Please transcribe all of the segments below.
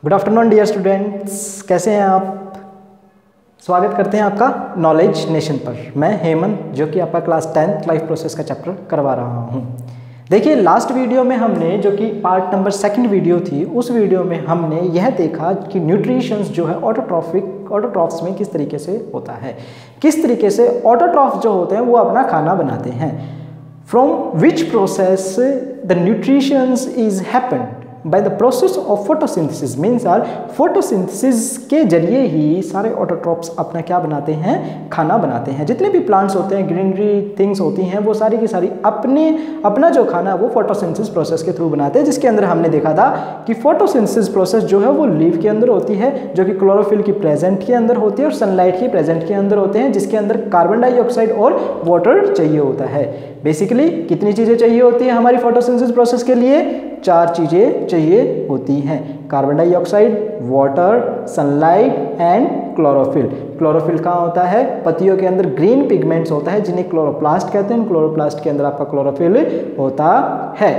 Good afternoon dear students, कैसे हैं आप। स्वागत करते हैं आपका नॉलेज नेशन पर। मैं हेमंत, जो कि आपका क्लास 10th लाइफ प्रोसेस का चैप्टर करवा रहा हूं। देखिए, लास्ट वीडियो में हमने, जो कि पार्ट नंबर 2 वीडियो थी, उस वीडियो में हमने यह देखा कि न्यूट्रिशंस जो है ऑटोट्रॉफ्स में किस तरीके से होता है, किस तरीके से ऑटोट्रॉफ्स जो होते हैं वो अपना खाना बनाते हैं। From which process the nutritions is happened by the process of photosynthesis, means are photosynthesis के जरिए ही सारे ऑटोट्रॉप्स अपना क्या बनाते हैं, खाना बनाते हैं। जितने भी प्लांट्स होते हैं, ग्रीनरी थिंग्स होती हैं, वो सारी की सारी अपना जो खाना है वो फोटोसिंथेसिस प्रोसेस के थ्रू बनाते हैं। जिसके अंदर हमने देखा था कि फोटोसिंथेसिस प्रोसेस जो है वो लीफ के अंदर होती है, जो कि क्लोरोफिल की प्रेजेंट के अंदर होती है और सनलाइट की प्रेजेंट के अंदर होते हैं, जिसके अंदर कार्बन डाइऑक्साइड और वाटर चाहिए होता है। बेसिकली कितनी चीज़ें चाहिए होती हैं हमारी फोटोसिंथेसिस प्रोसेस के लिए? 4 चीज़ें चाहिए होती हैं, carbon dioxide, water, sunlight and chlorophyll. Chlorophyll कहाँ होता है? पत्तियों के अंदर ग्रीन पिगमेंट्स होता है, जिन्हें क्लोरोप्लास्ट कहते हैं। क्लोरोप्लास्ट के अंदर आपका क्लोरोफिल होता है।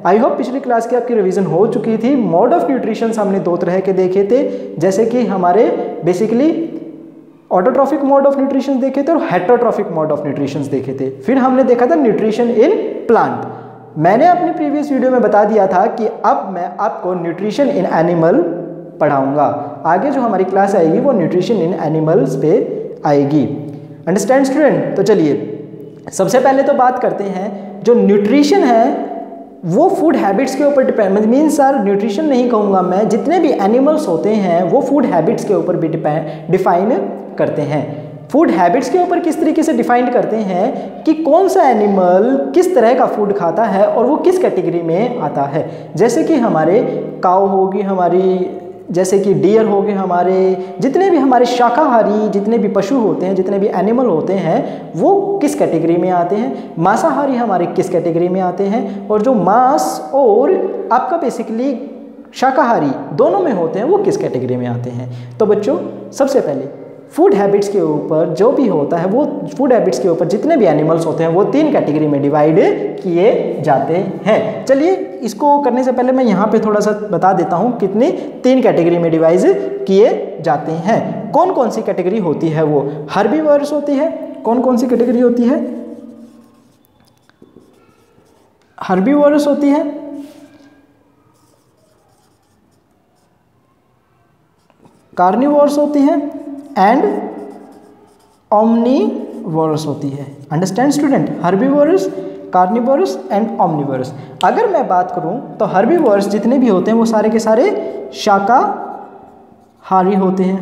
आई होप पिछली क्लास की आपकी रिवीजन हो चुकी थी। मोड ऑफ न्यूट्रिशन हमने 2 तरह के देखे थे, जैसे कि हमारे basically autotrophic mode of nutrition देखे थे और हेटरोट्रॉफिक मोड ऑफ न्यूट्रिशन देखे थे। फिर हमने देखा था न्यूट्रिशन इन प्लांट। मैंने अपनी प्रीवियस वीडियो में बता दिया था कि अब मैं आपको न्यूट्रिशन इन एनिमल पढ़ाऊंगा। आगे जो हमारी क्लास आएगी वो न्यूट्रिशन इन एनिमल्स पे आएगी। Understand student? तो चलिए सबसे पहले तो बात करते हैं, जो न्यूट्रिशन है वो फूड हैबिट्स के ऊपर डिपेंड, मीन्स सर न्यूट्रिशन नहीं कहूँगा मैं, जितने भी एनिमल्स होते हैं वो फूड हैबिट्स के ऊपर भी डिफाइन करते हैं। फूड हैबिट्स के ऊपर किस तरीके से डिफाइन करते हैं कि कौन सा एनिमल किस तरह का फूड खाता है और वो किस कैटेगरी में आता है। जैसे कि हमारे काऊ होगी हमारी, जैसे कि डियर हो गए हमारे, जितने भी हमारे शाकाहारी जितने भी पशु होते हैं, जितने भी एनिमल होते हैं, वो किस कैटेगरी में आते हैं। मांसाहारी हमारे किस कैटेगरी में आते हैं, और जो मांस और आपका बेसिकली शाकाहारी दोनों में होते हैं वो किस कैटेगरी में आते हैं। तो बच्चों, सबसे पहले फूड हैबिट्स के ऊपर जो भी होता है, वो फूड हैबिट्स के ऊपर जितने भी एनिमल्स होते हैं वो 3 कैटेगरी में डिवाइड किए जाते हैं। चलिए इसको करने से पहले मैं यहाँ पे थोड़ा सा बता देता हूँ कितनी 3 कैटेगरी में डिवाइड किए जाते हैं। कौन कौन सी कैटेगरी होती है वो? हर्बीवर्स होती है। कौन कौन सी कैटेगरी होती है? हर्बीवर्स होती है, कार्निवोर्स होती है एंड ओमनीवोरस होती है। Understand student? Herbivorous, carnivorous and omnivorous. अगर मैं बात करूं तो हर्बीवोरस जितने भी होते हैं वो सारे के सारे शाकाहारी होते हैं।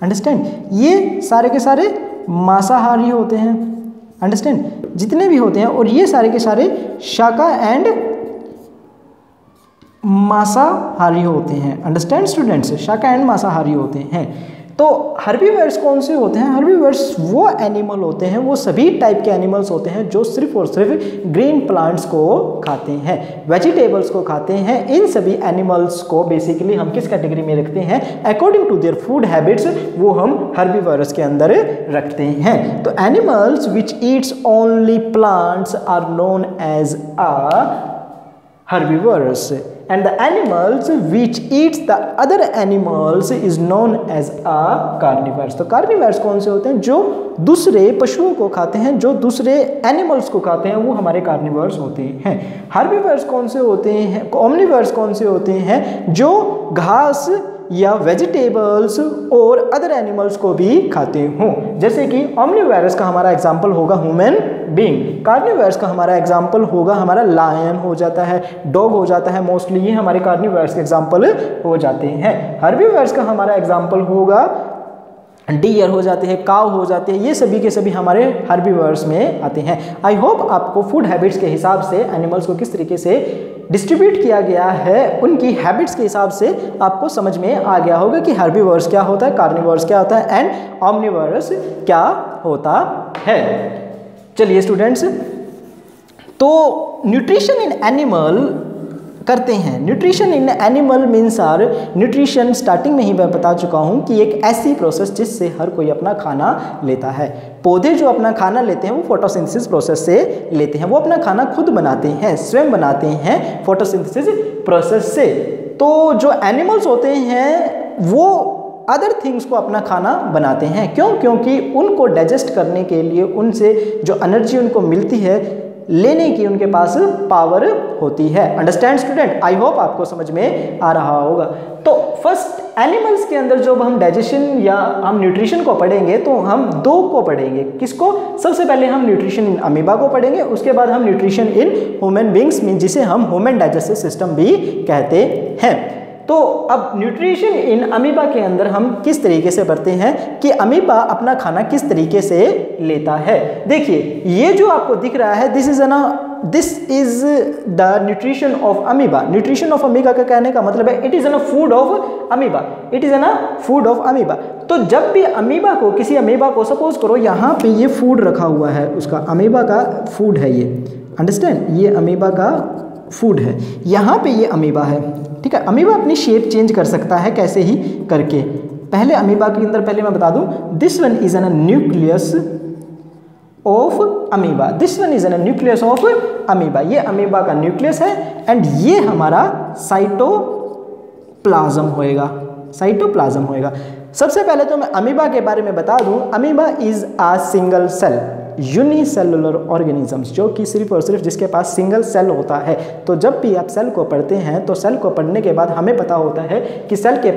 अंडरस्टैंड? ये सारे के सारे मांसाहारी होते हैं। अंडरस्टैंड? जितने भी होते हैं, और ये सारे के सारे शाका एंड मांसाहारी होते हैं। Understand students? शाका एंड मांसाहारी होते हैं। तो हर्बीवर्स कौन से होते हैं? हर्बीवर्स वो एनिमल होते हैं, वो सभी टाइप के एनिमल्स होते हैं जो सिर्फ और सिर्फ ग्रीन प्लांट्स को खाते हैं, वेजिटेबल्स को खाते हैं। इन सभी एनिमल्स को बेसिकली हम किस कैटेगरी में रखते हैं? According to their food habits वो हम हर्बीवर्स के अंदर रखते हैं। तो animals which eats only plants are known as a herbivores, and the animals which eats the other animals is known as a carnivores. तो carnivores कौन से होते हैं? जो दूसरे पशुओं को खाते हैं, जो दूसरे एनिमल्स को खाते हैं, वो हमारे कार्निवर्स होते हैं। हर्बीवर्स कौन से होते हैं? ओमनीवर्स कौन से होते हैं? जो घास या वेजिटेबल्स और अदर एनिमल्स को भी खाते हों। जैसे कि ओमनीवोरस का हमारा एग्जाम्पल होगा ह्यूमन बीइंग, कार्निवोरस का हमारा एग्जाम्पल होगा हमारा लायन हो जाता है, डॉग हो जाता है, मोस्टली ये हमारे कार्निवोरस के एग्जाम्पल हो जाते हैं। हर्बीवर्स का हमारा एग्जाम्पल होगा डियर हो जाते हैं, काव हो जाते हैं, ये सभी के सभी हमारे हर्बीवर्स में आते हैं। आई होप आपको फूड हैबिट्स के हिसाब से एनिमल्स को किस तरीके से डिस्ट्रीब्यूट किया गया है, उनकी हैबिट्स के हिसाब से आपको समझ में आ गया होगा कि हर्बीवर्स क्या होता है, कार्निवर्स क्या होता है एंड ओमनीवर्स क्या होता है। चलिए स्टूडेंट्स, तो न्यूट्रिशन इन एनिमल करते हैं। Nutrition in animal means are, nutrition starting में ही मैं बता चुका हूँ कि एक ऐसी प्रोसेस जिससे हर कोई अपना खाना लेता है। पौधे जो अपना खाना लेते हैं वो फोटोसिंथेसिस प्रोसेस से लेते हैं, वो अपना खाना खुद बनाते हैं, स्वयं बनाते हैं फोटोसिंथेसिस प्रोसेस से। तो जो एनिमल्स होते हैं वो अदर थिंग्स को अपना खाना बनाते हैं। क्यों? क्योंकि उनको डाइजेस्ट करने के लिए उनसे जो एनर्जी उनको मिलती है लेने की उनके पास पावर होती है। Understand student? आई होप आपको समझ में आ रहा होगा। तो फर्स्ट एनिमल्स के अंदर जब हम डाइजेशन या हम न्यूट्रिशन को पढ़ेंगे तो हम दो को पढ़ेंगे। किसको? सबसे पहले हम न्यूट्रिशन इन अमीबा को पढ़ेंगे, उसके बाद हम nutrition in human beings mean जिसे हम ह्यूमन डाइजेस्टिव सिस्टम भी कहते हैं। तो अब न्यूट्रिशन इन अमीबा के अंदर हम किस तरीके से पढ़ते हैं कि अमीबा अपना खाना किस तरीके से लेता है। देखिए ये जो आपको दिख रहा है this is the nutrition of amoeba. Nutrition of amoeba का कहने का मतलब है it is an food of amoeba, it is an food of amoeba. तो जब भी अमीबा को किसी अमीबा को सपोज करो यहाँ पे ये फूड रखा हुआ है, उसका अमीबा का फूड है ये, अंडरस्टैंड, ये अमीबा का फूड है, यहाँ पे ये अमीबा है, ठीक है। अमीबा अपनी शेप चेंज कर सकता है कैसे ही करके। पहले अमीबा के अंदर पहले मैं बता दूं this one is an nucleus of amoeba, this one is an nucleus of amoeba. ये अमीबा का न्यूक्लियस है एंड ये हमारा साइटोप्लाज्म होएगा, साइटोप्लाज्म होएगा। सबसे पहले तो मैं अमीबा के बारे में बता दूं, amoeba is a single cell unicellular organisms, जो कि सिर्फ और सिर्फ जिसके पास सिंगल सेल होता है। तो जब भी आप सेल को पढ़ते हैं तो सेल को पढ़ने के बाद हमें पता होता है कि सेल के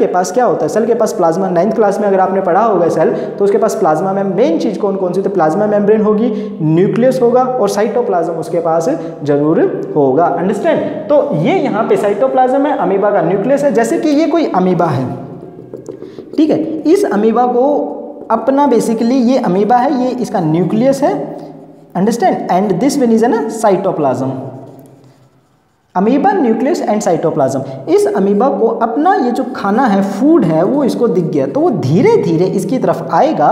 पास क्या होता है। सेल के पास प्लाज्मा, 9th क्लास में अगर आपने पढ़ा होगा सेल, तो उसके पास प्लाज्मा में मेन चीज़ कौन सी, तो प्लाज्मा मेम्ब्रेन होगी, न्यूक्लियस होगा और साइटोप्लाज्म उसके पास जरूर होगा। अंडरस्टैंड? तो ये यहाँ पे साइटोप्लाज्म है, अमीबा का न्यूक्लियस है। जैसे कि ये कोई अमीबा है, ठीक है, इस अमीबा को अपना बेसिकली ये अमीबा है, ये इसका न्यूक्लियस है, understand, and this one is an cytoplasm. Amoeba, nucleus and cytoplasm. इस अमीबा को अपना ये जो खाना है, फूड है, वो इसको दिख गया तो वो धीरे धीरे इसकी तरफ आएगा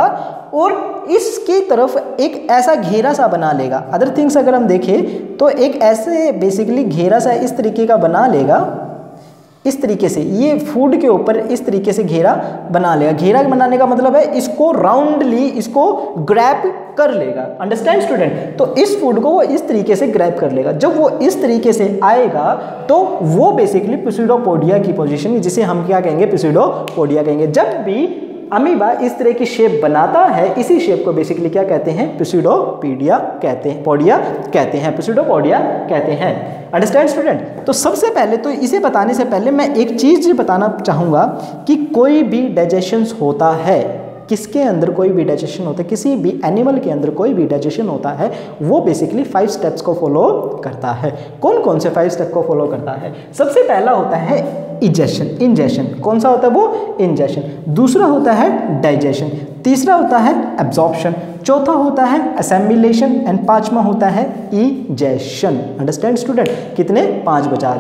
और इसकी तरफ एक ऐसा घेरा सा बना लेगा। अदर थिंग्स अगर हम देखें तो एक ऐसे बेसिकली घेरा सा इस तरीके का बना लेगा, इस तरीके से ये फूड के ऊपर इस तरीके से घेरा बना लेगा। घेरा बनाने का मतलब है इसको राउंडली इसको ग्रैब कर लेगा। Understand student? तो इस फूड को वो इस तरीके से ग्रैब कर लेगा। जब वो इस तरीके से आएगा तो वो बेसिकली प्यूसिडोपोडिया की पोजीशन, जिसे हम क्या कहेंगे, प्यूसिडोपोडिया कहेंगे। जब भी अमीबा इस तरह की शेप बनाता है, इसी शेप को बेसिकली क्या कहते हैं, प्यूसिडोपोडिया कहते हैं, पोडिया कहते हैं, प्यूसिडोपोडिया कहते हैं। Understand student? तो सबसे पहले तो इसे बताने से पहले मैं एक चीज़ बताना चाहूँगा कि कोई भी डाइजेशन होता है, किसके अंदर कोई भी डाइजेशन होता है, किसी भी एनिमल के अंदर कोई भी डाइजेशन होता है, वो बेसिकली 5 स्टेप्स को फॉलो करता है। कौन कौन से 5 स्टेप को फॉलो करता है? सबसे पहला होता है इजेशन, इंजेशन। कौन सा होता है वो? इंजेशन। दूसरा होता है डाइजेशन, तीसरा होता है एब्जॉर्प्शन, चौथा होता है असेमिलेशन एंड पांचवा होता है इजेशन। Understand student? कितने? 5 बता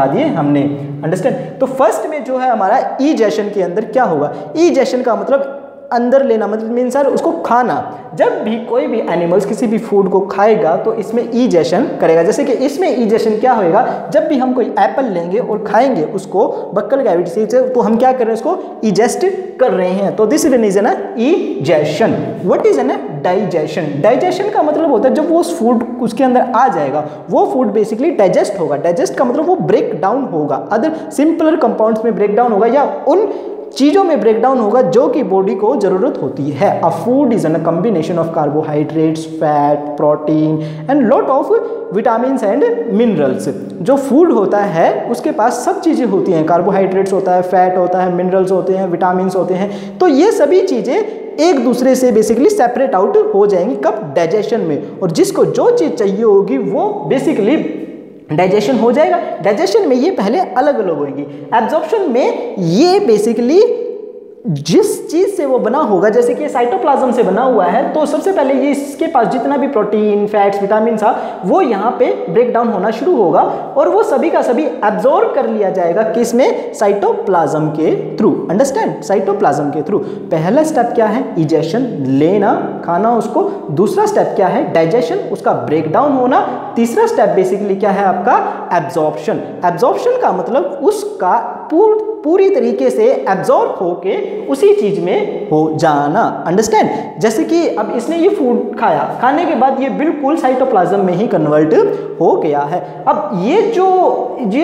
दिए हमने। अंडरस्टैंड? तो फर्स्ट में जो है हमारा इजेशन के अंदर क्या होगा? इजेशन का मतलब अंदर लेना, मतलब मीन सर उसको खाना। जब भी कोई भी एनिमल्स किसी भी फूड को खाएगा तो इसमें इजेशन करेगा। जैसे कि इसमें इजेशन क्या होएगा, जब भी हम कोई एप्पल लेंगे और खाएंगे उसको बक्कल कैविटी से, तो हम क्या कर रहे हैं, उसको इजेस्ट कर रहे हैं। तो this is an egestion. What is an digestion? Digestion का मतलब होता है जब वो फूड उसके अंदर आ जाएगा, वो फूड बेसिकली डाइजेस्ट होगा। डाइजेस्ट का मतलब वो ब्रेक डाउन होगा, अदर सिंपलर कंपाउंड्स में ब्रेक डाउन होगा या उन चीज़ों में ब्रेकडाउन होगा जो कि बॉडी को ज़रूरत होती है। अ food is an combination of carbohydrates, fat, protein and lot of vitamins and minerals. जो फूड होता है उसके पास सब चीज़ें होती हैं, कार्बोहाइड्रेट्स होता है, फैट होता है, मिनरल्स होते हैं, विटामिन्स होते हैं। तो ये सभी चीज़ें एक दूसरे से बेसिकली सेपरेट आउट हो जाएंगी कब? डाइजेशन में। और जिसको जो चीज़ चाहिए होगी वो बेसिकली डाइजेशन हो जाएगा। डाइजेशन में ये पहले अलग अलग होगी। एब्जॉर्प्शन में ये बेसिकली जिस चीज़ से वो बना होगा, जैसे कि साइटोप्लाज्म से बना हुआ है, तो सबसे पहले ये इसके पास जितना भी प्रोटीन, फैट्स, विटामिन था वो यहाँ पे ब्रेक डाउन होना शुरू होगा और वो सभी का सभी एब्जॉर्ब कर लिया जाएगा किसमें? साइटोप्लाज्म के थ्रू। अंडरस्टैंड? साइटोप्लाज्म के थ्रू। पहला स्टेप क्या है? इजेशन, लेना, खाना उसको। दूसरा स्टेप क्या है? डाइजेशन, उसका ब्रेक डाउन होना। तीसरा स्टेप बेसिकली क्या है आपका? एब्जॉर्प्शन। एब्जॉर्प्शन का मतलब उसका पूरी तरीके से एब्जॉर्ब होके उसी चीज में हो जाना। अंडरस्टैंड? जैसे कि अब इसने ये फूड खाया, खाने के बाद ये बिल्कुल साइटोप्लाज्म में ही कन्वर्ट हो गया है। अब ये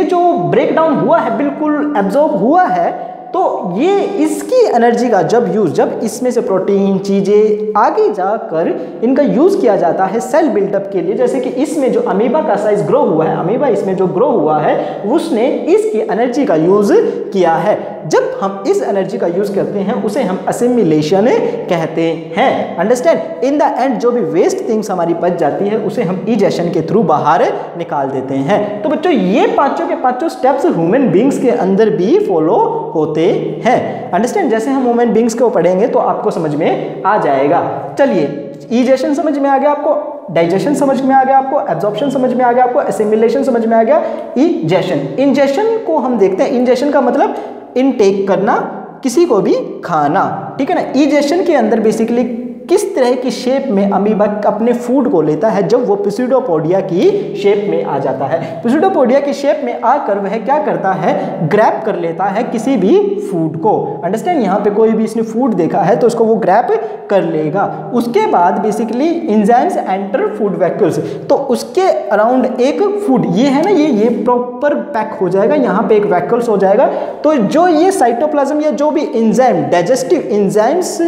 जो ब्रेक डाउन हुआ है, बिल्कुल एब्जॉर्ब हुआ है, तो ये इसकी एनर्जी का जब इसमें से प्रोटीन चीज़ें आगे जाकर इनका यूज़ किया जाता है सेल बिल्डअप के लिए। जैसे कि इसमें जो अमीबा का साइज ग्रो हुआ है, अमीबा इसमें जो ग्रो हुआ है, उसने इसकी एनर्जी का यूज़ किया है। जब हम इस एनर्जी का यूज़ करते हैं उसे हम असिमिलेशन कहते हैं। अंडरस्टैंड? इन द एंड जो भी वेस्ट थिंग्स हमारी बच जाती है उसे हम इजेशन के थ्रू बाहर निकाल देते हैं। तो बच्चों ये पांचों के पांचों स्टेप्स ह्यूमन बींग्स के अंदर भी फॉलो होते हैं। अंडरस्टैंड? जैसे हम ह्यूमन बींग्स को पढ़ेंगे तो आपको समझ में आ जाएगा। चलिए, इजेशन समझ में आ गया आपको, डाइजेशन समझ में आ गया आपको, एब्जॉर्प्शन समझ में आ गया आपको, एसिमिलेशन समझ में आ गया, इंजेशन। इंजेशन को हम देखते हैं। इंजेशन का मतलब इनटेक करना, किसी को भी खाना, ठीक है ना। इजेशन के अंदर बेसिकली किस तरह की शेप में अमीबा अपने फूड को लेता है, जब वो पिस्यूडोपोडिया की शेप में आ जाता है। पिस्यूडोपोडिया की शेप में आकर वह क्या करता है, ग्रैब कर लेता है किसी भी फूड को। अंडरस्टैंड? यहाँ पे कोई भी इसने फूड देखा है तो उसको वो ग्रैब कर लेगा। उसके बाद basically enzymes enter food vacuoles, तो उसके अराउंड एक फूड ये है ना, ये प्रॉपर पैक हो जाएगा, यहाँ पे एक वैक्यूल्स हो जाएगा। तो जो ये साइटोप्लाज्म या जो भी एंजाइम, डाइजेस्टिव एंजाइम्स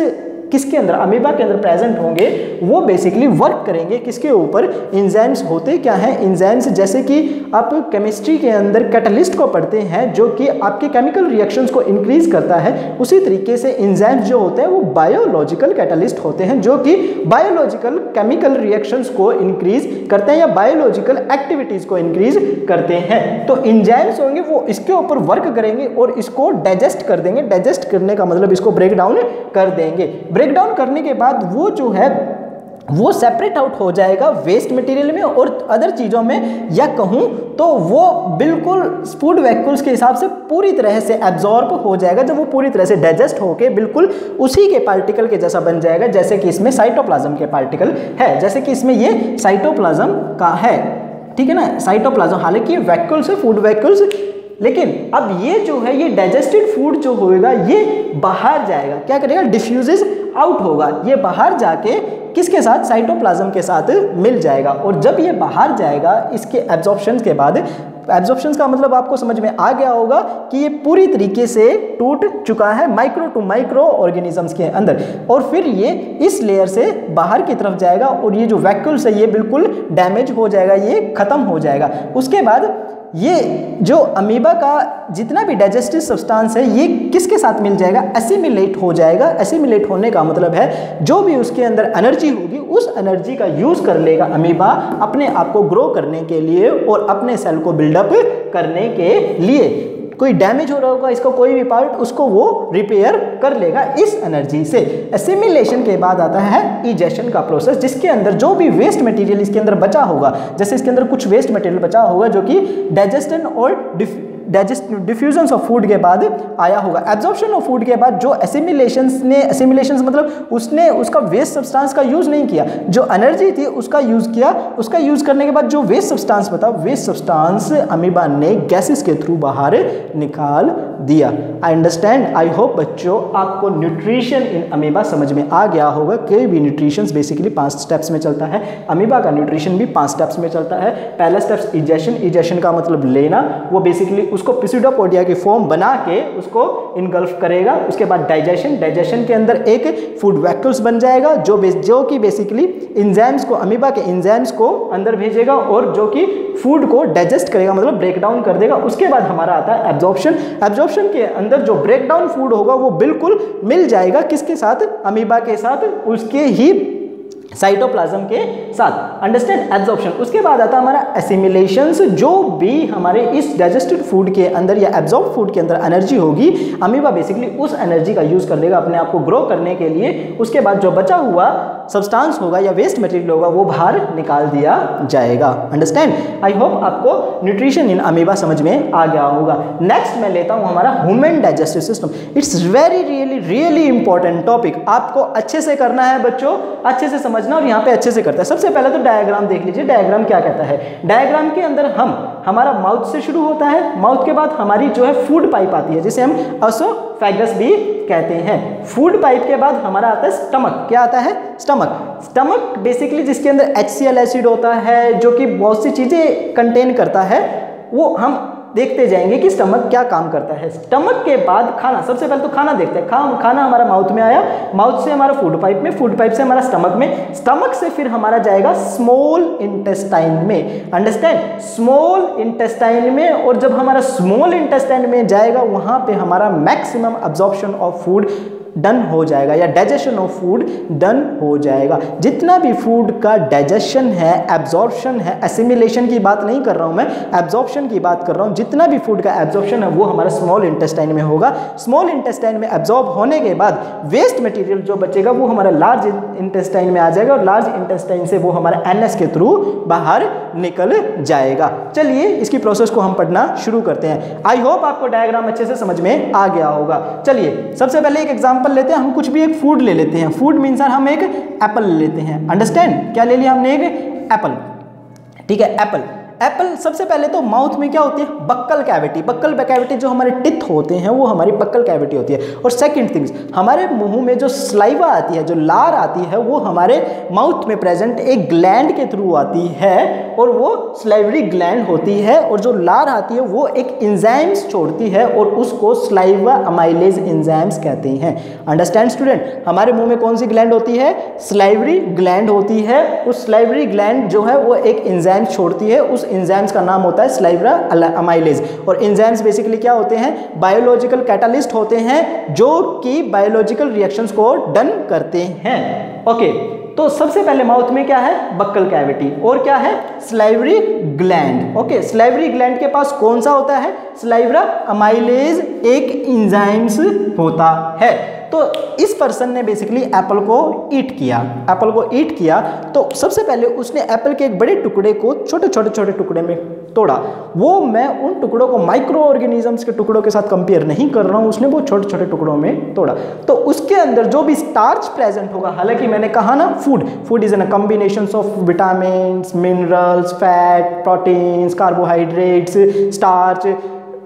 किसके अंदर, अमीबा के अंदर प्रेजेंट होंगे, वो बेसिकली वर्क करेंगे किसके ऊपर, एंजाइम्स होते क्या हैं, एंजाइम्स जैसे कि आप केमिस्ट्री के अंदर कैटलिस्ट को पढ़ते हैं जो कि आपके केमिकल रिएक्शंस को इंक्रीज करता है, उसी तरीके से एंजाइम्स जो होते हैं वो बायोलॉजिकल कैटलिस्ट होते हैं जो कि बायोलॉजिकल केमिकल रिएक्शंस को इंक्रीज करते हैं या बायोलॉजिकल एक्टिविटीज को इंक्रीज करते हैं। तो एंजाइम्स होंगे वो इसके ऊपर वर्क करेंगे और इसको डाइजेस्ट कर देंगे। डाइजेस्ट करने का मतलब इसको ब्रेक डाउन कर देंगे। ब्रेक डाउन करने के बाद वो जो है वो सेपरेट आउट हो जाएगा वेस्ट मटेरियल में और अदर चीज़ों में, या कहूँ तो वो बिल्कुल फूड वैक्यूल्स के हिसाब से पूरी तरह से एब्जॉर्ब हो जाएगा। जब वो पूरी तरह से डाइजेस्ट होके बिल्कुल उसी के पार्टिकल के जैसा बन जाएगा जैसे कि इसमें साइटोप्लाज्म के पार्टिकल है। जैसे कि इसमें ये साइटोप्लाज्म का है, ठीक है ना, साइटोप्लाज्म, हालांकि वैक्यूल्स है, फूड वैक्यूल्स, लेकिन अब ये जो है ये डाइजेस्टेड फूड जो होएगा ये बाहर जाएगा, क्या करेगा, डिफ्यूजेस आउट होगा, ये बाहर जाके किसके साथ, साइटोप्लाज्म के साथ मिल जाएगा। और जब ये बाहर जाएगा इसके एब्जॉर्प्शन के बाद, एब्जॉर्प्शन का मतलब आपको समझ में आ गया होगा कि ये पूरी तरीके से टूट चुका है माइक्रो टू माइक्रो ऑर्गेनिजम्स के अंदर, और फिर ये इस लेयर से बाहर की तरफ जाएगा और ये जो वैक्यूल्स है ये बिल्कुल डैमेज हो जाएगा, ये खत्म हो जाएगा। उसके बाद ये जो अमीबा का जितना भी डाइजेस्टिव सब्सटेंस है ये किसके साथ मिल जाएगा, एसिमिलेट हो जाएगा। एसिमिलेट होने का मतलब है जो भी उसके अंदर एनर्जी होगी उस एनर्जी का यूज कर लेगा अमीबा अपने आप को ग्रो करने के लिए और अपने सेल को बिल्डअप करने के लिए। कोई डैमेज हो रहा होगा इसका कोई भी पार्ट, उसको वो रिपेयर कर लेगा इस एनर्जी से। एसिमिलेशन के बाद आता है इजेशन का प्रोसेस, जिसके अंदर जो भी वेस्ट मटेरियल इसके अंदर बचा होगा, जैसे इसके अंदर कुछ वेस्ट मटेरियल बचा होगा जो कि डाइजेशन और डिफ्यूजन ऑफ फूड के बाद आया होगा। एब्जॉर्प्शन ऑफ फूड के बाद जो एसिमिलेशन मतलब उसने उसका वेस्ट सब्सटेंस का यूज नहीं किया, जो एनर्जी थी उसका यूज किया, उसका यूज करने के बाद जो वेस्ट सब्सटेंस बता, वेस्ट सब्सटेंस अमीबा ने गैसेस के थ्रू बाहर निकाल दिया। आई अंडरस्टैंड, आई होप बच्चों आपको न्यूट्रिशन इन अमीबा समझ में आ गया होगा। कोई भी न्यूट्रिशन बेसिकली 5 स्टेप्स में चलता है, अमीबा का न्यूट्रिशन भी 5 स्टेप्स में चलता है। पहला स्टेप्स इजेशन, इजेशन का मतलब लेना, वो बेसिकली उसको पिस्यूडोपोडिया की फॉर्म बना के उसको इनगल्फ करेगा। उसके बाद डाइजेशन, डाइजेशन के अंदर एक फूड वैक्यूल्स बन जाएगा जो कि बेसिकली एंजाइम्स को, अमीबा के एंजाइम्स को अंदर भेजेगा और जो कि फूड को डाइजेस्ट करेगा, मतलब ब्रेक डाउन कर देगा। उसके बाद हमारा आता है एब्जॉर्प्शन। एब्जॉर्प्शन के अंदर जो ब्रेक डाउन फूड होगा वो बिल्कुल मिल जाएगा किसके साथ, अमीबा के साथ, उसके ही साइटोप्लाज्म के साथ। Understand, absorption. उसके बाद आता है हमारा एसिमिलेशंस, जो भी हमारे इस डाइजेस्टेड फूड के अंदर या एब्जॉर्ब फूड के अंदर एनर्जी होगी, अमीबा बेसिकली उस एनर्जी का यूज कर लेगा अपने आप को ग्रो करने के लिए। उसके बाद जो बचा हुआ सब्सटेंस होगा या वेस्ट मटेरियल होगा वो बाहर निकाल दिया जाएगा। अंडरस्टैंड, आई होप आपको न्यूट्रिशन इन अमीबा समझ में आ गया होगा। नेक्स्ट मैं लेता हूं हमारा human digestive system. It's very really important topic, आपको अच्छे से करना है बच्चों, अच्छे से समझना और यहाँ पे अच्छे से करता है। सबसे पहले तो डायग्राम देख लीजिए, डायग्राम क्या कहता है। डायग्राम के अंदर हमारा माउथ से शुरू होता है, माउथ के बाद हमारी जो है फूड पाइप आती है जिसे हम ओसोफेगस भी कहते हैं। फूड पाइप के बाद हमारा आता है स्टमक। क्या आता है? स्टमक। स्टमक बेसिकली जिसके अंदर HCl एसिड होता है, जो कि बहुत सी चीजें कंटेन करता है, वो हम देखते जाएंगे कि स्टमक क्या काम करता है। स्टमक के बाद खाना, सबसे पहले तो खाना देखते हैं। खाना हमारा माउथ में आया, माउथ से हमारा फूड पाइप में, फूड पाइप से हमारा स्टमक में, स्टमक से फिर हमारा जाएगा स्मॉल इंटेस्टाइन में। अंडरस्टैंड? स्मॉल इंटेस्टाइन में, और जब हमारा स्मॉल इंटेस्टाइन में जाएगा वहां पे हमारा maximum absorption of food done हो जाएगा, या डाइजेशन ऑफ फूड डन हो जाएगा। जितना भी फूड का डाइजेशन है, एब्जॉर्प्शन है, एसिमिलेशन की बात नहीं कर रहा हूं मैं, एब्जॉर्प्शन की बात कर रहा हूं, जितना भी फूड का एब्जॉर्प्शन है वो हमारा स्मॉल इंटेस्टाइन में होगा। स्मॉल इंटेस्टाइन में एब्जॉर्ब होने के बाद वेस्ट मटेरियल जो बचेगा वो हमारा लार्ज इंटेस्टाइन में आ जाएगा, और लार्ज इंटेस्टाइन से वो हमारा एनएस के थ्रू बाहर निकल जाएगा। चलिए इसकी प्रोसेस को हम पढ़ना शुरू करते हैं। आई होप आपको डायग्राम अच्छे से समझ में आ गया होगा। चलिए सबसे पहले एक एग्जाम्पल लेते हैं। हम कुछ भी एक फूड ले लेते हैं। फूड मीन्स हम एक एप्पल ले लेते हैं। अंडरस्टैंड? क्या ले लिया हमने? एक एप्पल। ठीक है, एप्पल। एप्पल सबसे पहले तो माउथ में क्या होती है? Buccal cavity. बक्कल कैविटी जो हमारे टिथ होते हैं वो हमारी बक्कल कैविटी होती है। और सेकंड थिंग्स, हमारे मुंह में जो स्लाइवा आती है, जो लार आती है, वो हमारे माउथ में प्रेजेंट एक ग्लैंड के थ्रू आती है, और वो स्लाइवरी ग्लैंड होती है, और जो लार आती है वो एक इंजाइम्स छोड़ती है, और उसको स्लाइवा अमाइलेज इंजाइम्स कहते हैं। Understand student? हमारे मुंह में कौन सी ग्लैंड होती है? स्लाइवरी ग्लैंड होती है। उस स्लाइवरी ग्लैंड जो है वो एक इंजाइम छोड़ती है, उस एंजाइम्स का नाम होता है स्लाइवा अमाइलेज। और एंजाइम्स बेसिकली क्या होते हैं? बायोलॉजिकल कैटालिस्ट होते हैं, जो कि बायोलॉजिकल रिएक्शंस को डन करते हैं। ओके, तो सबसे पहले माउथ में क्या है? बक्कल कैविटी, और क्या है? Salivary gland. Okay, salivary gland के पास कौन सा होता है? स्लाइवा अमाइलेज एक एंजाइम्स होता है। तो इस पर्सन ने बेसिकली एप्पल को ईट किया। एप्पल को ईट किया तो सबसे पहले उसने एप्पल के एक बड़े टुकड़े को छोटे छोटे छोटे टुकड़े में तोड़ा। वो मैं उन टुकड़ों को माइक्रो ऑर्गेनिजम्स के टुकड़ों के साथ कंपेयर नहीं कर रहा हूं, उसने वो छोटे छोटे टुकड़ों में तोड़ा। तो उसके अंदर जो भी स्टार्च प्रेजेंट होगा, हालांकि मैंने कहा ना food is an combination of vitamins, minerals, fat, proteins, carbohydrates, starch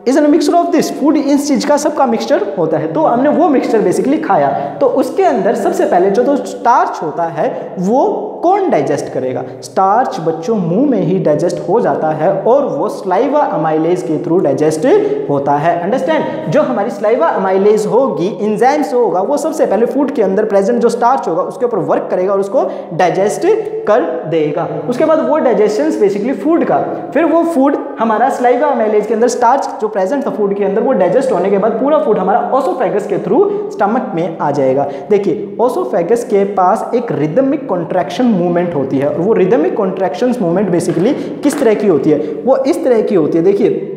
is an mixture of this. Food इस चीज का सबका मिक्सचर होता है। तो हमने वो मिक्सचर बेसिकली खाया। तो उसके अंदर सबसे पहले जो तो स्टार्च होता है वो कौन डाइजेस्ट करेगा? स्टार्च बच्चों मुंह में ही डाइजेस्ट हो जाता है, और वो स्लाइवा अमाइलेज के थ्रू डाइजेस्ट होता है। अंडरस्टैंड? जो हमारी स्लाइवा अमाइलेज होगी, एंजाइम्स होगा, वो सबसे पहले फूड के अंदर प्रेजेंट जो स्टार्च होगा उसके ऊपर वर्क करेगा और उसको डाइजेस्ट कर देगा। उसके बाद वो डाइजेशन बेसिकली फूड का, फिर वो फूड हमारा स्लाइवा अमाइलेज के अंदर स्टार्च जो प्रेजेंट था फूड के अंदर, वो डाइजेस्ट होने के बाद पूरा फूड हमारा ओसोफेगस के थ्रू स्टमक में आ जाएगा। देखिए, ओसोफेगस के पास एक रिदमिक कॉन्ट्रैक्शन मूवमेंट होती है, और वो रिदमिक कॉन्ट्रैक्शन मूवमेंट बेसिकली किस तरह की होती है? वो इस तरह की होती है। देखिए,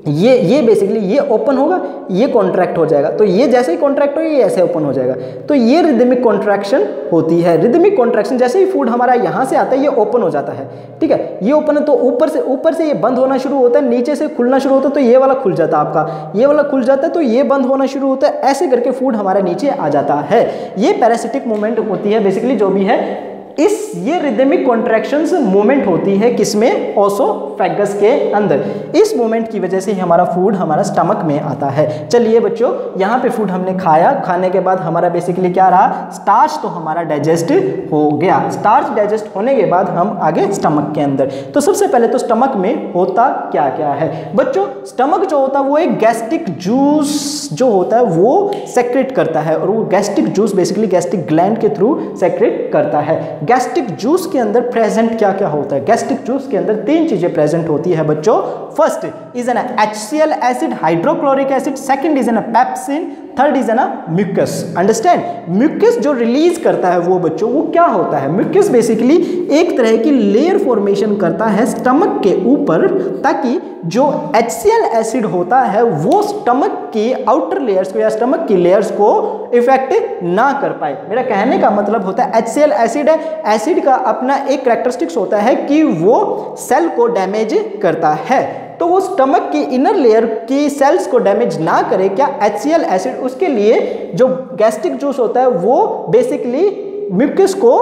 ये बेसिकली ये ओपन होगा, ये कॉन्ट्रैक्ट हो जाएगा, तो ये जैसे ही कॉन्ट्रैक्ट होगा ये ऐसे ओपन हो जाएगा। तो ये रिदमिक कॉन्ट्रैक्शन होती है। रिदमिक कॉन्ट्रैक्शन जैसे ही फूड हमारा यहाँ से आता है ये ओपन हो जाता है। ठीक है, ये ओपन है तो ऊपर से ये बंद होना शुरू होता है, नीचे से खुलना शुरू होता है, तो ये वाला खुल जाता है आपका, ये वाला खुल जाता है, तो ये बंद होना शुरू होता है। ऐसे करके फूड हमारे नीचे आ जाता है। ये पैरासिटिक मूवमेंट होती है बेसिकली, जो भी है ये रिदमिक कॉन्ट्रैक्शंस मूवमेंट होती है किसमें? ओसोफेगस के अंदर। इस मूवमेंट की वजह से ही हमारा फूड हमारा स्टमक में आता है। चलिए बच्चों, यहाँ पे फूड हमने खाया, खाने के बाद हमारा बेसिकली क्या रहा? स्टार्च तो हमारा डाइजेस्ट हो गया। स्टार्च डाइजेस्ट होने के बाद हम आगे स्टमक के अंदर। तो सबसे पहले तो स्टमक में होता क्या क्या है बच्चों? स्टमक जो होता है वो एक गैस्ट्रिक जूस जो होता है वो सेक्रेट करता है, और वो gastric juice basically gastric gland के थ्रू सेक्रेट करता है। गैस्ट्रिक जूस के अंदर प्रेजेंट क्या क्या होता है? गैस्ट्रिक जूस के अंदर 3 चीजें प्रेजेंट होती है बच्चों। First is an HCl acid, hydrochloric acid, second is an pepsin, third is an mucus. Understand? Mucus जो रिलीज करता है वो बच्चों वो क्या होता है? म्यूकस बेसिकली एक तरह की लेयर फॉर्मेशन करता है स्टमक के ऊपर, ताकि जो HCl एसिड होता है वो स्टमक की आउटर लेयर्स को या स्टमक की लेयर्स को इफेक्ट ना कर पाए। मेरा कहने का मतलब होता है HCl एसिड है, एसिड का अपना एक कैरेक्टरिस्टिक्स होता है कि वो सेल को डैमेज करता है, तो वो स्टमक की इनर लेयर की सेल्स को डैमेज ना करे। क्या? HCl acid. उसके लिए जो गैस्ट्रिक जूस होता है वो बेसिकली म्यूकस को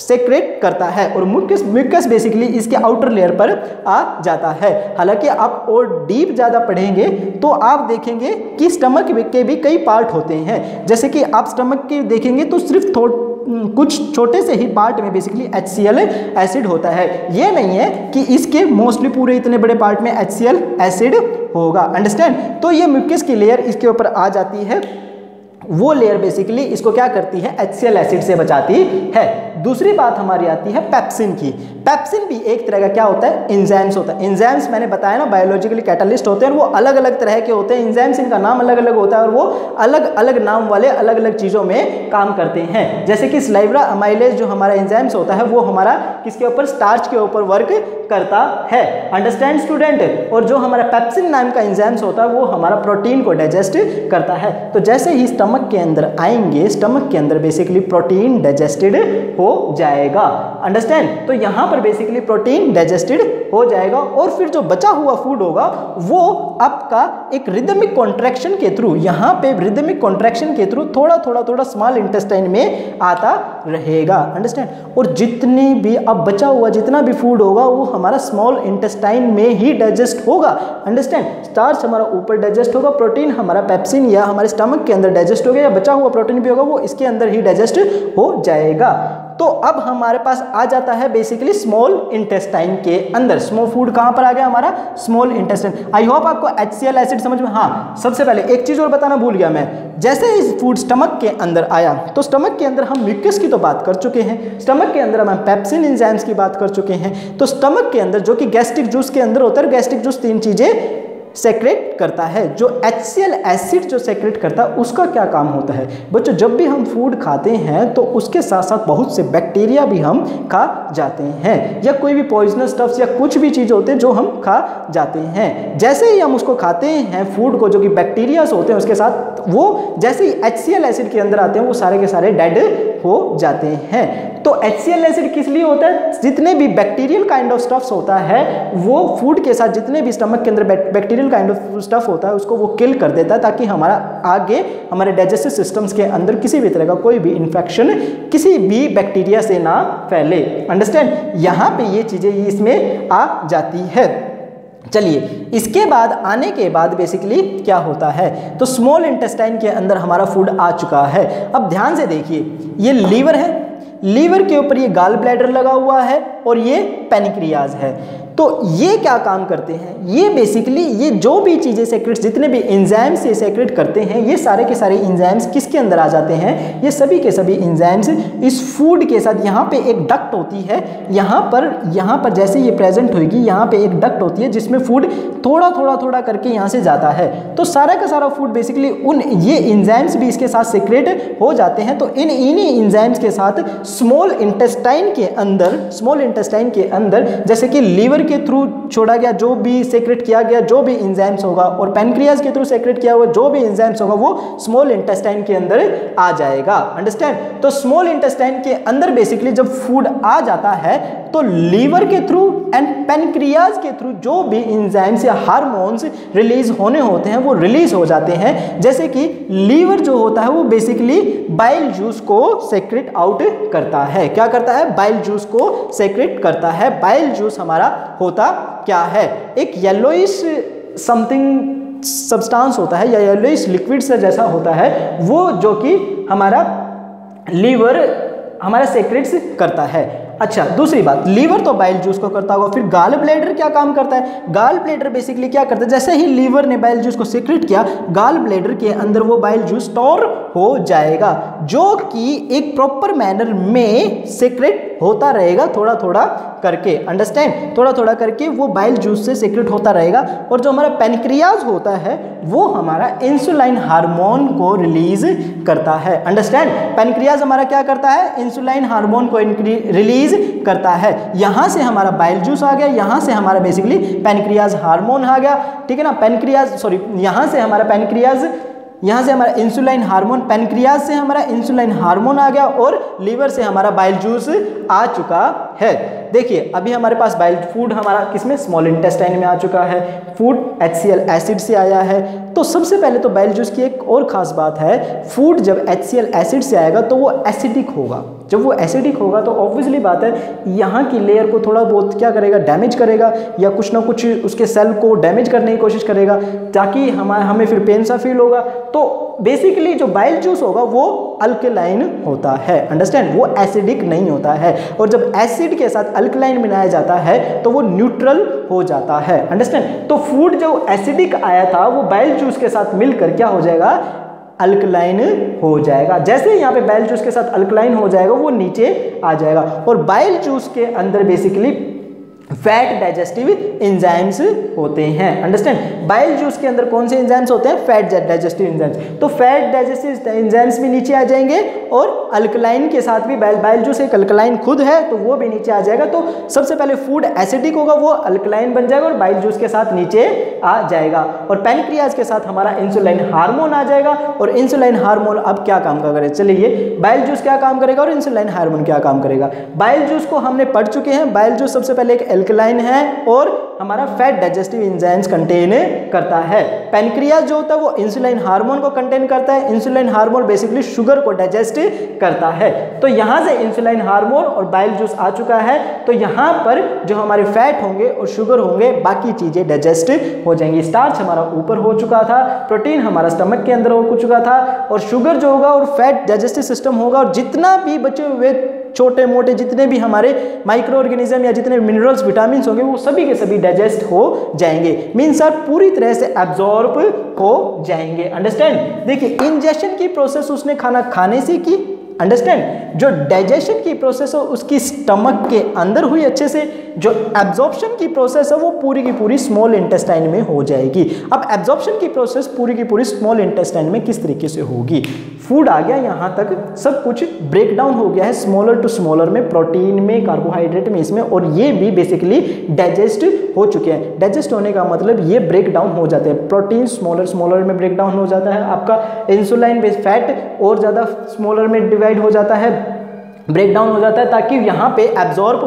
सेक्रेट करता है और म्यूकस बेसिकली इसके आउटर लेयर पर आ जाता है। हालांकि आप और डीप ज़्यादा पढ़ेंगे तो आप देखेंगे कि स्टमक के भी कई पार्ट होते हैं। जैसे कि आप स्टमक के देखेंगे तो सिर्फ कुछ छोटे से ही पार्ट में बेसिकली HCl एसिड होता है। ये नहीं है कि इसके मोस्टली पूरे इतने बड़े पार्ट में HCl एसिड होगा। अंडरस्टैंड? तो ये म्यूकस की लेयर इसके ऊपर आ जाती है, वो लेयर बेसिकली इसको क्या करती है, HCl एसिड से बचाती है। दूसरी बात हमारी आती है पेप्सिन की। पेप्सिन भी एक तरह का क्या होता है, एंजाइम्स होता है। एंजाइम्स मैंने बताया ना बायोलॉजिकली कैटालिस्ट होते हैं, वो अलग अलग तरह के होते हैं। एंजाइम्स इनका नाम अलग अलग होता है और वो अलग अलग नाम वाले अलग अलग चीज़ों में काम करते हैं। जैसे कि स्लाइवरा अमाइलेज जो हमारा एंजाइम्स होता है वो हमारा किसके ऊपर, स्टार्च के ऊपर वर्क करता है। Understand student? और जो हमारा पेप्सिन नाम का एंजाइम्स होता है वो हमारा प्रोटीन को डाइजेस्ट करता है। तो जैसे ही स्टमक के अंदर आएंगे, स्टमक के अंदर बेसिकली प्रोटीन डाइजेस्टेड हो जाएगा। अंडरस्टैंड? तो यहाँ पर बेसिकली प्रोटीन डाइजेस्टेड हो जाएगा और फिर जो बचा हुआ फूड होगा वो आपका एक रिदमिक कॉन्ट्रैक्शन के थ्रू, यहाँ पे रिदमिक कॉन्ट्रैक्शन के थ्रू थोड़ा स्मॉल इंटेस्टाइन में आता रहेगा। अंडरस्टैंड? और जितनी भी अब बचा हुआ जितना भी फूड होगा वो हमारा स्मॉल इंटेस्टाइन में ही डाइजेस्ट होगा। अंडरस्टैंड? स्टार्च हमारा ऊपर डाइजेस्ट होगा, प्रोटीन हमारा पेप्सिन या हमारे स्टमक के अंदर डाइजेस्ट होगा, या बचा हुआ प्रोटीन भी होगा वो इसके अंदर ही डाइजेस्ट हो जाएगा। तो अब हमारे पास आ जाता है बेसिकली स्मॉल इंटेस्टाइन के अंदर। स्मॉल फूड कहां पर आ गया हमारा, स्मॉल इंटेस्टाइन। आई होप आपको HCl एसिड समझ में। हाँ, सबसे पहले एक चीज और बताना भूल गया मैं, जैसे इस फूड स्टमक के अंदर आया तो स्टमक के अंदर हम म्यूकस की तो बात कर चुके हैं, स्टमक के अंदर हम पेप्सिन एंजाइम्स की बात कर चुके हैं। तो स्टमक के अंदर जो कि गैस्ट्रिक जूस के अंदर होता है, गैस्ट्रिक जूस 3 चीजें सेक्रेट करता है। जो HCl एसिड जो सेक्रेट करता है उसका क्या काम होता है बच्चों, जब भी हम फूड खाते हैं तो उसके साथ साथ बहुत से बैक्टीरिया भी हम खा जाते हैं, या कोई भी पॉइजनस स्टफ्स या कुछ भी चीज़ होते हैं जो हम खा जाते हैं। जैसे ही हम उसको खाते हैं फूड को, जो कि बैक्टीरियाज होते हैं उसके साथ, वो जैसे ही HCl एसिड के अंदर आते हैं वो सारे के सारे डेड हो जाते हैं। तो HCl एसिड किस लिए होता है, जितने भी बैक्टीरियल काइंड ऑफ स्टफ्स होता है वो फूड के साथ, जितने भी स्टमक के अंदर बैक्टीरियल काइंड ऑफ स्टफ होता है उसको वो किल कर देता है, ताकि हमारा आगे हमारे डाइजेस्टिव सिस्टम्स के अंदर किसी भी तरह का कोई भी इन्फेक्शन किसी भी बैक्टीरिया से ना फैले। अंडरस्टैंड? यहाँ पे ये चीजें इसमें आ जाती है। चलिए, इसके बाद आने के बाद बेसिकली क्या होता है, तो स्मॉल इंटेस्टाइन के अंदर हमारा फूड आ चुका है। अब ध्यान से देखिए, ये लीवर है, लीवर के ऊपर ये गाल ब्लैडर लगा हुआ है और ये पैनक्रियाज है। तो ये क्या काम करते हैं, ये बेसिकली ये जो भी चीज़ें सेक्रेट, जितने भी एंजाइम्स ये सेक्रेट करते हैं, ये सारे के सारे एंजाइम्स किसके अंदर आ जाते हैं, ये सभी के सभी एंजाइम्स इस फूड के साथ, यहाँ पे एक डक्ट होती है, यहाँ पर जैसे ये प्रेजेंट होगी, यहाँ पे एक डक्ट होती है जिसमें फूड थोड़ा करके यहाँ से जाता है। तो सारा का सारा फूड बेसिकली ये एंजाइम्स भी इसके साथ सेक्रेट हो जाते हैं। तो इन्हीं एंजाइम्स के साथ स्मॉल इंटेस्टाइन के अंदर जैसे कि लीवर के थ्रू छोड़ा गया जो भी सेक्रेट किया गया जो भी एंजाइम्स होगा, और पैनक्रियाज के थ्रू सेक्रेट किया हुआ जो भी एंजाइम्स होगा, वो स्मॉल इंटेस्टाइन के अंदर आ जाएगा। अंडरस्टैंड? तो स्मॉल इंटेस्टाइन के अंदर बेसिकली जब फूड आ जाता है तो लीवर के थ्रू एंड पैनक्रियाज के थ्रू जो भी एंजाइम्स या हार्मोन्स रिलीज होने होते हैं वो रिलीज हो जाते हैं। जैसे कि लीवर जो होता है वो बेसिकली बाइल जूस को सेक्रेट आउट करता है। क्या करता है? बाइल जूस को सेक्रेट करता है। बाइल जूस हमारा होता क्या है, एक येलोइश समथिंग सब्सटेंस होता है या येलोइश लिक्विड से जैसा होता है, वो जो कि हमारा लीवर हमारा सेक्रेट्स करता है। अच्छा, दूसरी बात, लीवर तो बाइल जूस को करता होगा, फिर गाल ब्लैडर क्या काम करता है? गाल ब्लैडर बेसिकली क्या करता है, जैसे ही लीवर ने बाइल जूस को सेक्रेट किया, गाल ब्लैडर के अंदर वो बाइल जूस स्टोर हो जाएगा, जो कि एक प्रॉपर मैनर में सेक्रेट होता रहेगा थोड़ा करके। अंडरस्टैंड? थोड़ा करके वो बाइल जूस से सेक्रेट होता रहेगा। और जो हमारा पैनक्रियाज होता है वो हमारा इंसुलिन हार्मोन को रिलीज करता है। अंडरस्टैंड? पैनक्रियाज हमारा क्या करता है? इंसुलिन हार्मोन को रिलीज करता है। यहां से हमारा बाइल जूस आ गया, यहां से हमारा बेसिकली पैनक्रियाज हार्मोन आ गया, ठीक है ना। यहां से हमारा इंसुलिन हार्मोन, पैनक्रियाज से हमारा इंसुलिन हार्मोन आ गया और लीवर से हमारा बाइल जूस आ चुका है। देखिए अभी हमारे पास बाइल फूड हमारा किसमें, स्मॉल इंटेस्टाइन में आ चुका है, फूड HCl एसिड से आया है। तो सबसे पहले तो बाइल जूस की एक और खास बात है, फूड जब HCl एसिड से आएगा तो वो एसिडिक होगा। जब वो एसिडिक होगा तो ऑब्वियसली बात है यहाँ की लेयर को थोड़ा बहुत क्या करेगा, डैमेज करेगा, या कुछ ना कुछ उसके सेल को डैमेज करने की कोशिश करेगा, ताकि हमें फिर पेन सा फील होगा। तो बेसिकली जो बाइल जूस होगा वो अल्कलाइन होता है, अंडरस्टैंड, वो एसिडिक नहीं होता है। और जब एसिड के साथ अल्कलाइन मिलाया जाता है तो वो न्यूट्रल हो जाता है, अंडरस्टैंड। तो फूड जो एसिडिक आया था वो बाइल जूस के साथ मिलकर क्या हो जाएगा, अल्कलाइन हो जाएगा। जैसे यहाँ पे बाइल जूस के साथ अल्कलाइन हो जाएगा वो नीचे आ जाएगा। और बाइल जूस के अंदर बेसिकली फैट डाइजेस्टिव एंजाइम्स होते हैं, अंडरस्टैंड। बाइल जूस के अंदर कौन से एंजाइम्स होते हैं, फैट डाइजेस्टिव एंजाइम्स। तो फैट डाइजेस्टिव एंजाइम्स भी नीचे आ जाएंगे और अल्कलाइन के साथ भी, बाइल जूस एक अल्कलाइन खुद है तो वो भी नीचे आ जाएगा। तो सबसे पहले फूड एसिडिक होगा, वो अल्कलाइन बन जाएगा और बाइल जूस के साथ नीचे आ जाएगा। और पैनक्रियाज के साथ हमारा इंसुलिन हार्मोन आ जाएगा। और इंसुलिन हार्मोन अब क्या काम करेगा, चलिए बाइल जूस क्या काम करेगा और इंसुलिन हार्मोन क्या काम करेगा। बाइल जूस को हमने पढ़ चुके हैं। बाइल जूस सबसे पहले एक अल्कलाइन है और हमारा फैट डाइजेस्टिव एंजाइम्स कंटेन करता है। पैनक्रियाज जो होता है वो इंसुलिन हार्मोन को कंटेन करता है। इंसुलिन हार्मोन बेसिकली शुगर को डाइजेस्ट करता है। तो यहां से इंसुलिन हार्मोन और बाइल जूस आ चुका है। तो यहां पर जो हमारे फैट होंगे और शुगर होंगे, बाकी चीजें डाइजेस्ट हो जाएंगी। स्टार्च हमारा ऊपर हो चुका था, प्रोटीन हमारा स्टमक के अंदर हो चुका था, और शुगर जो होगा और फैट डाइजेस्टिव सिस्टम होगा, और जितना भी बचे हुए छोटे मोटे जितने भी हमारे माइक्रो ऑर्गेनिज्म या जितने मिनरल्स विटामिन होंगे वो सभी के सभी डाइजेस्ट हो जाएंगे, मीन्स सर पूरी तरह से एब्जॉर्ब हो जाएंगे, अंडरस्टैंड। देखिए इंजेक्शन की प्रोसेस उसने खाना खाने से की, अंडरस्टैंड। जो डाइजेशन की प्रोसेस है उसकी स्टमक के अंदर हुई अच्छे से, जो एब्जॉर्प्शन की प्रोसेस है वो पूरी की पूरी स्मॉल इंटेस्टाइन में हो जाएगी। अब एब्जॉर्प्शन की प्रोसेस पूरी की पूरी स्मॉल इंटेस्टाइन में किस तरीके से होगी, फूड आ गया यहाँ तक, सब कुछ ब्रेक डाउन हो गया है स्मॉलर टू स्मॉलर में, प्रोटीन में, कार्बोहाइड्रेट में, इसमें, और ये भी बेसिकली डाइजेस्ट हो चुके हैं। डाइजेस्ट होने का मतलब ये ब्रेक डाउन हो जाते हैं, प्रोटीन स्मॉलर स्मॉलर में ब्रेक डाउन हो जाता है, आपका इंसुलिन बेस्ड फैट और ज़्यादा स्मॉलर में डिवाइड हो जाता है, ब्रेक डाउन हो जाता है, ताकि यहाँ पे एब्जॉर्ब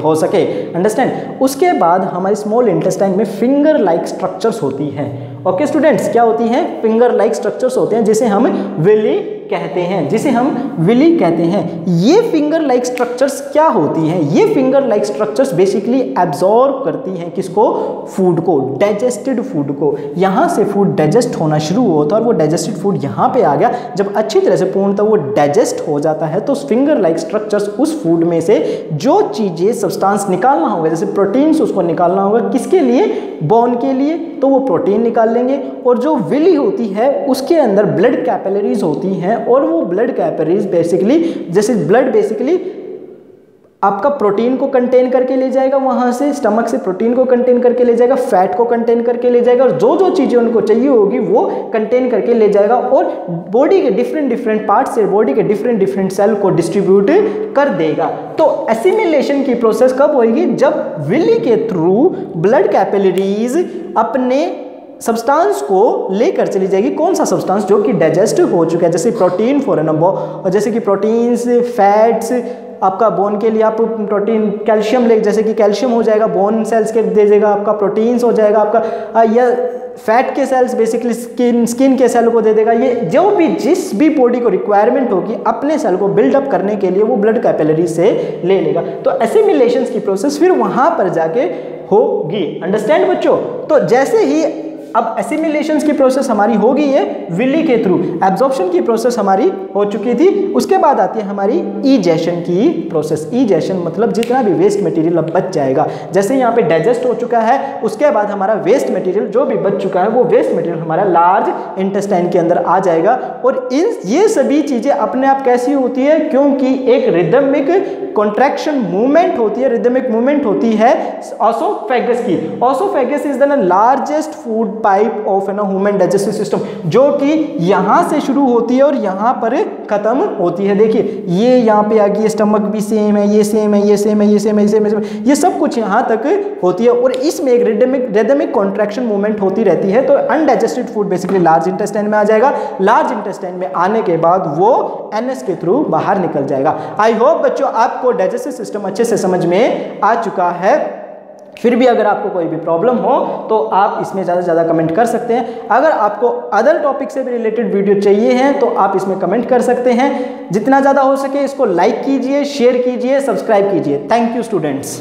हो सके, अंडरस्टैंड। उसके बाद हमारी स्मॉल इंटेस्टाइन में फिंगर लाइक स्ट्रक्चर्स होती हैं। ओके स्टूडेंट्स, क्या होती हैं, फिंगर लाइक स्ट्रक्चर्स होते हैं, जिसे हम विली कहते हैं, जिसे हम विली कहते हैं। ये फिंगर लाइक स्ट्रक्चर्स क्या होती हैं, ये finger like structures basically absorb करती हैं किसको, फूड को, डाइजेस्टेड फूड को। यहाँ से फूड डाइजेस्ट होना शुरू होता है और वो डाइजेस्टेड फूड यहाँ पे आ गया। जब अच्छी तरह से पूर्णतः वो डाइजेस्ट हो जाता है तो फिंगर लाइक स्ट्रक्चर्स उस फूड में से जो चीज़ें सब्सटेंस निकालना होगा, जैसे प्रोटीन्स उसको निकालना होगा, किसके लिए, बोन के लिए, तो वो प्रोटीन निकाल लेंगे। और जो विली होती है उसके अंदर ब्लड कैपिलरीज होती हैं, और वो ब्लड कैपिलरीज बेसिकली, जैसे ब्लड बेसिकली आपका प्रोटीन को कंटेन करके ले जाएगा, वहां से स्टमक से प्रोटीन को कंटेन करके ले जाएगा, फैट को कंटेन करके ले जाएगा, और जो जो चीजें उनको चाहिए होगी वो कंटेन करके ले जाएगा, और बॉडी के डिफरेंट पार्ट से बॉडी के डिफरेंट सेल को डिस्ट्रीब्यूट कर देगा। तो एसिमिलेशन की प्रोसेस कब होगी, जब विली के थ्रू ब्लड कैपिलरीज अपने सब्सटेंस को लेकर चली जाएगी। कौन सा सब्सटेंस, जो कि डाइजेस्ट हो चुका है, जैसे प्रोटीन फॉर और जैसे कि प्रोटीन्स, फैट्स, आपका बोन के लिए आप प्रोटीन, कैल्शियम ले, जैसे कि कैल्शियम हो जाएगा बोन सेल्स के दे देगा, आपका प्रोटीन्स हो जाएगा आपका, या फैट के सेल्स बेसिकली स्किन के सेल को दे देगा। ये जो भी जिस भी बॉडी को रिक्वायरमेंट होगी अपने सेल को बिल्डअप करने के लिए वो ब्लड कैपिलरी से ले लेगा। तो एसिमिलेशन की प्रोसेस फिर वहां पर जाके होगी, अंडरस्टैंड बच्चों। तो जैसे ही अब एसिमिलेशन की प्रोसेस हमारी होगी ये विली के थ्रू, एब्जॉर्प्शन की प्रोसेस हमारी हो चुकी थी। उसके बाद आती है हमारी इजेशन की प्रोसेस। इजेशन मतलब जितना भी वेस्ट मटेरियल अब बच जाएगा, जैसे यहाँ पे डाइजेस्ट हो चुका है, उसके बाद हमारा वेस्ट मटेरियल जो भी बच चुका है वो वेस्ट मटेरियल हमारा लार्ज इंटेस्टाइन के अंदर आ जाएगा। और ये सभी चीजें अपने आप कैसी होती है, क्योंकि एक रिदमिक कॉन्ट्रैक्शन मूवमेंट होती है, रिदमिक मूवमेंट होती है ऑसोफेगस की। Oesophagus is the largest food pipe of है ना ह्यूमन डाइजेस्टिव सिस्टम, जो कि यहाँ से शुरू होती है और यहाँ पर खत्म होती है। देखिए ये यहाँ पे आ गई, स्टमक भी सेम है, ये सेम है, ये सेम है, ये सेम है, ये सेम है, ये सब कुछ यहाँ तक होती है और इसमें एक रिदमिक कॉन्ट्रैक्शन मूवमेंट होती रहती है। तो undigested food basically large intestine में आ जाएगा, लार्ज इंटेस्टाइन में आने के बाद वो एनएस के थ्रू बाहर निकल जाएगा। आई होप बच्चों आपको डाइजेस्टिव सिस्टम अच्छे से समझ में आ चुका है। फिर भी अगर आपको कोई भी प्रॉब्लम हो तो आप इसमें ज़्यादा से ज़्यादा कमेंट कर सकते हैं। अगर आपको अदर टॉपिक से भी रिलेटेड वीडियो चाहिए हैं तो आप इसमें कमेंट कर सकते हैं। जितना ज़्यादा हो सके इसको लाइक कीजिए, शेयर कीजिए, सब्सक्राइब कीजिए। Thank you students.